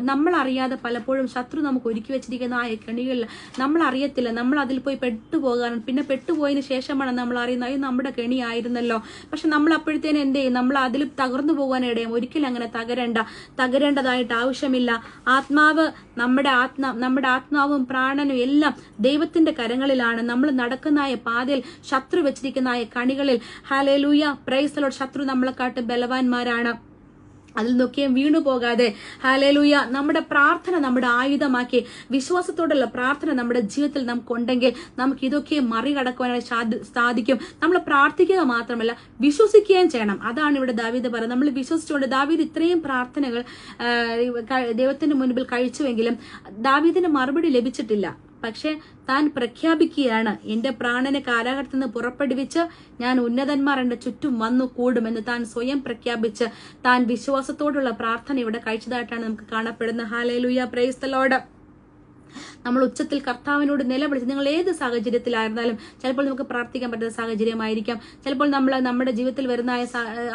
നമ്മൾ അറിയാതെ പലപ്പോഴും ശത്രു നമുക്ക് ഒരുക്കി വെച്ചിരിക്കുന്ന ആ കെണികളിൽ നമ്മൾ അറിയത്തില്ല, നമ്മൾ അതിൽ പോയി പെട്ടുപോകാറുണ്ട്. പിന്നെ പെട്ടുപോയതിനു ശേഷമാണ് നമ്മൾ അറിയുന്നത്, അയ്യോ നമ്മുടെ കെണി ആയിരുന്നല്ലോ. പക്ഷെ നമ്മൾ അപ്പോഴത്തേനും എന്ത് ചെയ്യും, നമ്മൾ അതിൽ തകർന്നു പോകാനിടയും. ഒരിക്കലും അങ്ങനെ തകരേണ്ടതായിട്ട് ആവശ്യമില്ല. നമ്മുടെ ആത്മാവും പ്രാണനും എല്ലാം ദൈവത്തിന്റെ കരങ്ങളിലാണ്. നമ്മൾ നടക്കുന്ന പാതയിൽ ശത്രു വെച്ചിരിക്കുന്ന കണികളിൽ ഹല്ലേലൂയ, പ്രൈസ് ദി ലോർഡ്, ശത്രു നമ്മളെക്കാട്ട് ബലവാന്മാരാണ്. അതിൽ നിന്നൊക്കെയും വീണു പോകാതെ ഹല്ലേലൂയ നമ്മുടെ പ്രാർത്ഥന നമ്മുടെ ആയുധമാക്കി വിശ്വാസത്തോടുള്ള പ്രാർത്ഥന നമ്മുടെ ജീവിതത്തിൽ നമുക്കുണ്ടെങ്കിൽ നമുക്ക് ഇതൊക്കെ മറികടക്കുവാനായി സാധിക്കും. നമ്മൾ പ്രാർത്ഥിക്കുക മാത്രമല്ല വിശ്വസിക്കുകയും ചെയ്യണം. അതാണ് ഇവിടെ ദാവീദ് പറയുന്നത്. നമ്മൾ വിശ്വസിച്ചുകൊണ്ട് ദാവീദ് ഇത്രയും പ്രാർത്ഥനകൾ ദൈവത്തിന്റെ മുൻപിൽ കഴിച്ചുവെങ്കിലും ദാവീദിന് മറുപടി ലഭിച്ചിട്ടില്ല. പക്ഷെ താൻ പ്രഖ്യാപിക്കുകയാണ്, എന്റെ പ്രാണനെ കാരാഗ്രഹത്തിൽ നിന്ന് പുറപ്പെടുവിച്ച് ഞാൻ ഉന്നതന്മാർ എന്റെ ചുറ്റും വന്നു കൂടുമെന്ന് താൻ സ്വയം പ്രഖ്യാപിച്ച് താൻ വിശ്വാസത്തോടുള്ള പ്രാർത്ഥന ഇവിടെ കഴിച്ചതായിട്ടാണ് നമുക്ക് കാണപ്പെടുന്നത്. Hallelujah, praise the Lord. നമ്മൾ ഉച്ചത്തിൽ കർത്താവിനോട് നിലവിളിച്ച്, നിങ്ങൾ ഏത് സാഹചര്യത്തിലായിരുന്നാലും, ചിലപ്പോൾ നമുക്ക് പ്രാർത്ഥിക്കാൻ പറ്റുന്ന സാഹചര്യമായിരിക്കാം, ചിലപ്പോൾ നമ്മുടെ ജീവിതത്തിൽ വരുന്ന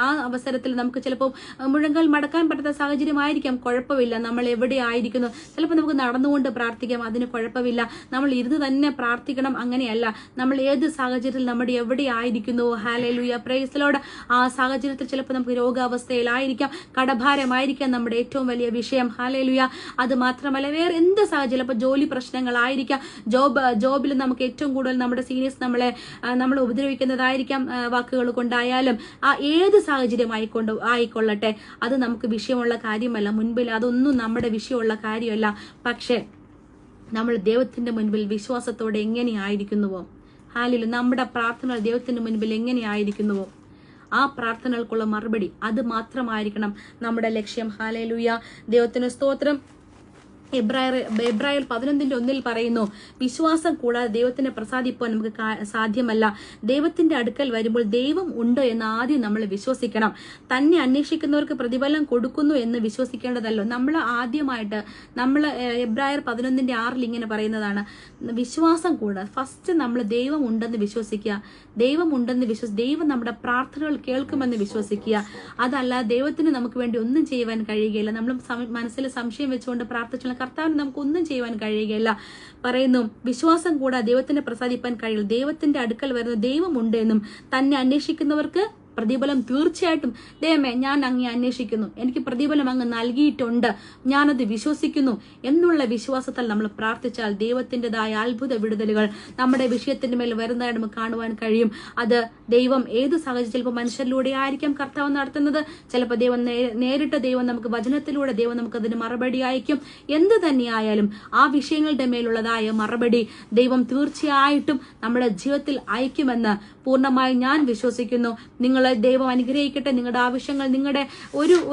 ആ അവസരത്തിൽ നമുക്ക് ചിലപ്പോൾ മുഴങ്കാൽ മടക്കാൻ പറ്റുന്ന സാഹചര്യമായിരിക്കാം. കുഴപ്പമില്ല, നമ്മൾ എവിടെ ആയിരിക്കുന്നു. ചിലപ്പോൾ നമുക്ക് നടന്നുകൊണ്ട് പ്രാർത്ഥിക്കാം, അതിന് കുഴപ്പമില്ല. നമ്മൾ ഇരുന്ന് തന്നെ പ്രാർത്ഥിക്കണം, അങ്ങനെയല്ല. നമ്മൾ ഏത് സാഹചര്യത്തിൽ നമ്മുടെ എവിടെ ആയിരിക്കുന്നുവോ, ഹല്ലേലൂയ, പ്രൈസ് ദി ലോർഡ്, ആ സാഹചര്യത്തിൽ ചിലപ്പോൾ നമുക്ക് രോഗാവസ്ഥയിലായിരിക്കാം, കടഭാരമായിരിക്കാം നമ്മുടെ ഏറ്റവും വലിയ വിഷയം. ഹല്ലേലൂയ. അത് മാത്രമല്ല വേറെ എന്ത് സാഹചര്യം, ഇപ്പൊ ജോലി പ്രശ്നങ്ങളായിരിക്കാം, ജോബിൽ നമുക്ക് ഏറ്റവും കൂടുതൽ നമ്മുടെ സീനിയേഴ്സ് നമ്മൾ ഉപദ്രവിക്കുന്നതായിരിക്കാം, വാക്കുകൾ കൊണ്ടായാലും, ആ ഏത് സാഹചര്യം ആയിക്കൊള്ളട്ടെ, അത് നമുക്ക് വിഷയമുള്ള കാര്യമല്ല. മുൻപിൽ അതൊന്നും നമ്മുടെ വിഷയമുള്ള കാര്യമല്ല. പക്ഷെ നമ്മൾ ദൈവത്തിന്റെ മുൻപിൽ വിശ്വാസത്തോടെ എങ്ങനെയായിരിക്കുന്നുവോ, ഹല്ലേലൂയ, നമ്മുടെ പ്രാർത്ഥന ദൈവത്തിന്റെ മുൻപിൽ എങ്ങനെയായിരിക്കുന്നുവോ ആ പ്രാർത്ഥനകൾക്കുള്ള മറുപടി അത് മാത്രമായിരിക്കണം നമ്മുടെ ലക്ഷ്യം. ഹല്ലേലൂയ, ദൈവത്തിന് സ്തോത്രം. എബ്രായർ 11:1 പറയുന്നു, വിശ്വാസം കൂടാതെ ദൈവത്തിനെ പ്രസാദിപ്പാൻ നമുക്ക് സാധ്യമല്ല. ദൈവത്തിന്റെ അടുക്കൽ വരുമ്പോൾ ദൈവം ഉണ്ട് എന്ന് ആദ്യം നമ്മൾ വിശ്വസിക്കണം. തന്നെ അന്വേഷിക്കുന്നവർക്ക് പ്രതിഫലം കൊടുക്കുന്നു എന്ന് വിശ്വസിക്കേണ്ടതല്ലോ. നമ്മൾ ആദ്യമായിട്ട് എബ്രായർ 11:6 ഇങ്ങനെ പറയുന്നതാണ്, വിശ്വാസം കൂടാതെ ഫസ്റ്റ് നമ്മൾ ദൈവം ഉണ്ടെന്ന് വിശ്വസിക്കുക. ദൈവം നമ്മുടെ പ്രാർത്ഥനകൾ കേൾക്കുമെന്ന് വിശ്വസിക്കുക. അതല്ല ദൈവത്തിന് നമുക്ക് വേണ്ടി ഒന്നും ചെയ്യുവാൻ കഴിയുകയില്ല. നമ്മൾ മനസ്സിൽ സംശയം വെച്ചുകൊണ്ട് പ്രാർത്ഥിച്ചുള്ള കർത്താവിന് നമുക്കൊന്നും ചെയ്യുവാൻ കഴിയുകയില്ല. പറയുന്നു, വിശ്വാസം കൂടാതെ ദൈവത്തിനെ പ്രസാദിപ്പാൻ കഴിയില്ല. ദൈവത്തിന്റെ അടുക്കൽ വരുന്ന ദൈവമുണ്ട് എന്നും തന്നെ അന്വേഷിക്കുന്നവർക്ക് പ്രതിഫലം തീർച്ചയായിട്ടും, ദൈവമേ ഞാൻ അങ്ങേ അന്വേഷിക്കുന്നു, എനിക്ക് പ്രതിഫലം അങ്ങ് നൽകിയിട്ടുണ്ട്, ഞാനത് വിശ്വസിക്കുന്നു എന്നുള്ള വിശ്വാസത്താൽ നമ്മൾ പ്രാർത്ഥിച്ചാൽ ദൈവത്തിൻ്റെതായ അത്ഭുത വിടുതലുകൾ നമ്മുടെ വിഷയത്തിന്റെ മേൽ വരുന്നതായി നമുക്ക് കാണുവാൻ കഴിയും. അത് ദൈവം ഏത് സാഹചര്യം, ചിലപ്പോൾ മനുഷ്യരിലൂടെ ആയിരിക്കാം കർത്താവ് നടത്തുന്നത്, ചിലപ്പോൾ ദൈവം നേരിട്ട് ദൈവം നമുക്ക് വചനത്തിലൂടെ ദൈവം നമുക്ക് അതിന് മറുപടി അയക്കും. എന്ത് തന്നെയായാലും ആ വിഷയങ്ങളുടെ മേലുള്ളതായ മറുപടി ദൈവം തീർച്ചയായിട്ടും നമ്മുടെ ജീവിതത്തിൽ അയക്കുമെന്ന് പൂർണ്ണമായി ഞാൻ വിശ്വസിക്കുന്നു. നിങ്ങളെ ദൈവം അനുഗ്രഹിക്കട്ടെ. നിങ്ങളുടെ ആവശ്യങ്ങൾ നിങ്ങളുടെ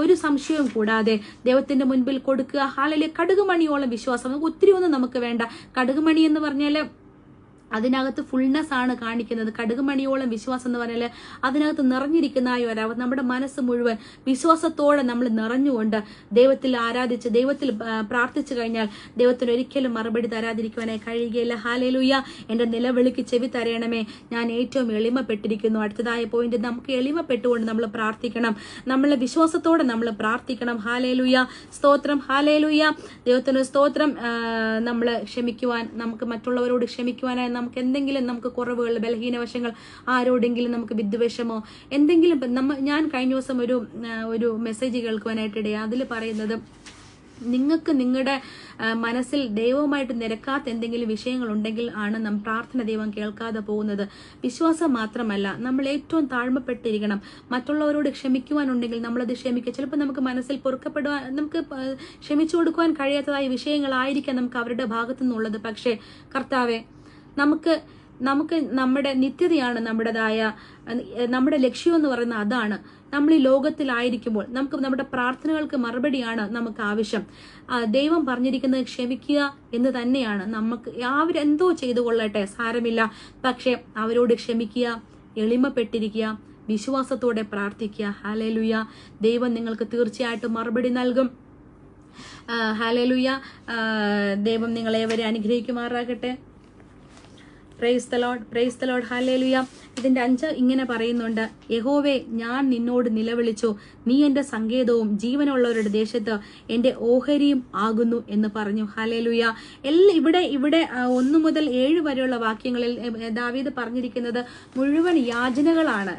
ഒരു സംശയവും കൂടാതെ ദൈവത്തിന്റെ മുൻപിൽ കൊടുക്കുക. ഹല്ലേലൂയ. കടുകുമണിയോളം വിശ്വാസം, നമുക്ക് ഒത്തിരി ഒന്നും നമുക്ക് വേണ്ട. കടുകുമണി എന്ന് പറഞ്ഞാല് അതിനകത്ത് ഫുൾനെസ് ആണ് കാണിക്കുന്നത്. കടുകുമണിയോളം വിശ്വാസം എന്ന് പറഞ്ഞാൽ അതിനകത്ത് നിറഞ്ഞിരിക്കുന്ന ഒരവസ്ഥ, നമ്മുടെ മനസ്സ് മുഴുവൻ വിശ്വാസത്തോടെ നമ്മൾ നിറഞ്ഞുകൊണ്ട് ദൈവത്തിൽ ആരാധിച്ച് ദൈവത്തിൽ പ്രാർത്ഥിച്ചു കഴിഞ്ഞാൽ ദൈവത്തിന് ഒരിക്കലും മറുപടി തരാതിരിക്കുവാനായി കഴിയുകയില്ല. ഹല്ലേലൂയ. എന്റെ നിലവിളിക്ക് ചെവി തരയണമേ, ഞാൻ ഏറ്റവും എളിമപ്പെട്ടിരിക്കുന്നു. അടുത്തതായ പോയിന്റ്, നമുക്ക് എളിമപ്പെട്ടുകൊണ്ട് നമ്മൾ പ്രാർത്ഥിക്കണം. നമ്മളെ വിശ്വാസത്തോടെ നമ്മൾ പ്രാർത്ഥിക്കണം. ഹല്ലേലൂയ, സ്തോത്രം. ഹല്ലേലൂയ, ദൈവത്തിന് സ്തോത്രം. നമ്മൾ ക്ഷമിക്കുവാൻ, നമുക്ക് മറ്റുള്ളവരോട് ക്ഷമിക്കുവാനായി നമുക്ക് എന്തെങ്കിലും നമുക്ക് കുറവുകൾ, ബലഹീനവശങ്ങൾ, ആരോടെങ്കിലും നമുക്ക് വിദ്വേഷമോ എന്തെങ്കിലും, ഞാൻ കഴിഞ്ഞ ദിവസം ഒരു മെസ്സേജ് കേൾക്കുവാനായിട്ടിടയാ. അതിൽ പറയുന്നത്, നിങ്ങൾക്ക് നിങ്ങളുടെ മനസ്സിൽ ദൈവവുമായിട്ട് നിരക്കാത്ത എന്തെങ്കിലും വിഷയങ്ങൾ ഉണ്ടെങ്കിൽ ആണ് പ്രാർത്ഥന ദൈവം കേൾക്കാതെ പോകുന്നത്. വിശ്വാസം മാത്രമല്ല, നമ്മൾ ഏറ്റവും താഴ്മപ്പെട്ടിരിക്കണം. മറ്റുള്ളവരോട് ക്ഷമിക്കുവാനുണ്ടെങ്കിൽ നമ്മളത് ക്ഷമിക്കുക. ചിലപ്പോൾ നമുക്ക് മനസ്സിൽ പൊറുക്കപ്പെടുവാൻ, നമുക്ക് ക്ഷമിച്ചു കൊടുക്കുവാൻ കഴിയാത്തതായ വിഷയങ്ങളായിരിക്കാം നമുക്ക് അവരുടെ ഭാഗത്തു നിന്നുള്ളത്. പക്ഷേ കർത്താവെ, നമുക്ക് നമ്മുടെ നിത്യതയാണ് നമ്മുടെ ലക്ഷ്യം എന്ന് പറയുന്നത് അതാണ്. നമ്മൾ ഈ ലോകത്തിലായിരിക്കുമ്പോൾ നമുക്ക് നമ്മുടെ പ്രാർത്ഥനകൾക്ക് മറുപടിയാണ് നമുക്ക് ആവശ്യം. ദൈവം പറഞ്ഞിരിക്കുന്നത് ക്ഷമിക്കുക എന്ന് തന്നെയാണ്. നമുക്ക് അവരെന്തോ ചെയ്തു കൊള്ളട്ടെ, സാരമില്ല, പക്ഷെ അവരോട് ക്ഷമിക്കുക, എളിമപ്പെട്ടിരിക്കുക, വിശ്വാസത്തോടെ പ്രാർത്ഥിക്കുക. ഹല്ലേലൂയ. ദൈവം നിങ്ങൾക്ക് തീർച്ചയായിട്ടും മറുപടി നൽകും. ഹല്ലേലൂയ. ദൈവം നിങ്ങളേവരെ അനുഗ്രഹിക്കുമാറാകട്ടെ. Price the Lord, price the Lord. Hallelujah. ഇതിന്റെ 5 ഇങ്ങനെ പറയുന്നുണ്ട്, യഹോവേ, ഞാൻ നിന്നോട് നിലവിളിച്ചു, നീ എന്റെ സങ്കേതവും ജീവനുള്ളവരുടെ ദേശത്ത് എന്റെ ഓഹരിയും ആകുന്നു എന്ന് പറഞ്ഞു. ഹല്ലേലൂയ. ഇവിടെ 1 മുതൽ 7 വരെയുള്ള വാക്യങ്ങളിൽ ദാവീദ് പറഞ്ഞിരിക്കുന്നത് മുഴുവൻ യാചനകളാണ്.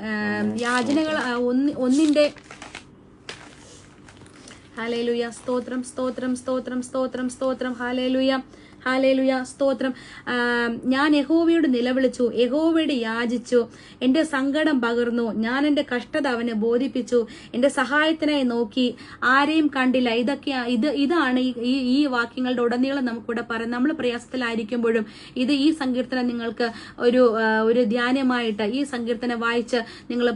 യാചനകൾ ഒന്നിന്റെ ഹല്ലേലൂയ. സ്തോത്രം, സ്തോത്രം, സ്തോത്രം, സ്തോത്രം, സ്തോത്രം. ഹല്ലേലൂയ, ഹല്ലേലൂയ, സ്തോത്രം. ഞാൻ യഹോവയോട് നിലവിളിച്ചു, യഹോവയോട് യാചിച്ചു, എന്റെ സങ്കടം പകർന്നു, ഞാൻ എന്റെ കഷ്ടത അവനെ ബോധിപ്പിച്ചു, എന്റെ സഹായത്തിനായി നോക്കി, ആരെയും കണ്ടില്ല. ഇതാണ് ഈ വാക്യങ്ങളുടെ ഉടനീളം നമുക്കിവിടെ പറയാം. നമ്മൾ പ്രയാസത്തിലായിരിക്കുമ്പോഴും ഈ സങ്കീർത്തനം നിങ്ങൾക്ക് ഒരു ധ്യാനമായിട്ട് ഈ സങ്കീർത്തനം വായിച്ച് നിങ്ങൾ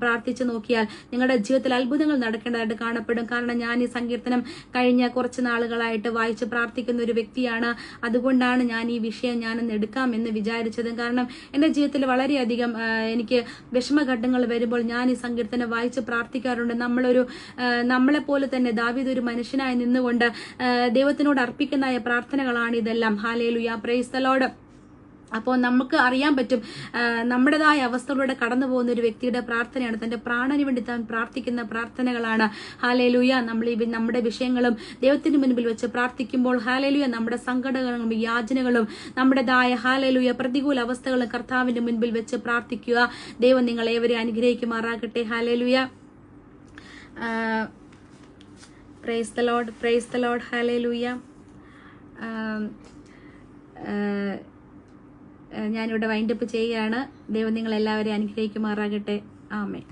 പ്രാർത്ഥിച്ചു നോക്കിയാൽ നിങ്ങളുടെ ജീവിതത്തിൽ അത്ഭുതങ്ങൾ നടക്കേണ്ടതായിട്ട് കാണപ്പെടും. കാരണം ഞാൻ ഈ സങ്കീർത്തനം കഴിഞ്ഞ കുറച്ച് നാളുകളായിട്ട് വായിച്ച് പ്രാർത്ഥിക്കുന്ന ഒരു വ്യക്തിയാണ്. അതുകൊണ്ടാണ് ഞാൻ ഈ വിഷയം ഞാനൊന്ന് എടുക്കാം എന്ന് വിചാരിച്ചത്. കാരണം എന്റെ ജീവിതത്തിൽ വളരെയധികം എനിക്ക് വിഷമഘട്ടങ്ങൾ വരുമ്പോൾ ഞാൻ ഈ സങ്കീർത്തനം വായിച്ച് പ്രാർത്ഥിക്കാറുണ്ട്. നമ്മളെ പോലെ തന്നെ ദാവീദ് ഒരു മനുഷ്യനായി നിന്നുകൊണ്ട് ദൈവത്തിനോട് അർപ്പിക്കുന്ന പ്രാർത്ഥനകളാണ് ഇതെല്ലാം. Hallelujah, praise the Lord. അപ്പോൾ നമുക്ക് അറിയാൻ പറ്റും നമ്മുടേതായ അവസ്ഥകളിലൂടെ കടന്നു പോകുന്ന ഒരു വ്യക്തിയുടെ പ്രാർത്ഥനയാണ്, തന്റെ പ്രാണന് വേണ്ടി താൻ പ്രാർത്ഥിക്കുന്ന പ്രാർത്ഥനകളാണ്. ഹല്ലേലൂയ, നമ്മുടെ വിഷയങ്ങളും ദൈവത്തിന് മുൻപിൽ വെച്ച് പ്രാർത്ഥിക്കുമ്പോൾ ഹല്ലേലൂയ നമ്മുടെ സങ്കടങ്ങളും യാചനകളും നമ്മുടേതായ ഹല്ലേലൂയ പ്രതികൂല അവസ്ഥകളും കർത്താവിന്റെ മുൻപിൽ വെച്ച് പ്രാർത്ഥിക്കുക. ദൈവം നിങ്ങളെ ഏവരെയും അനുഗ്രഹിക്കുമാറാകട്ടെ. Hallelujah, praise the Lord, price the Lord. Hallelujah. ഞാനിവിടെ വൈൻഡപ്പ് ചെയ്യുകയാണ്. ദൈവം നിങ്ങളെല്ലാവരെയും അനുഗ്രഹിക്കുമാറാകട്ടെ. ആമേൻ.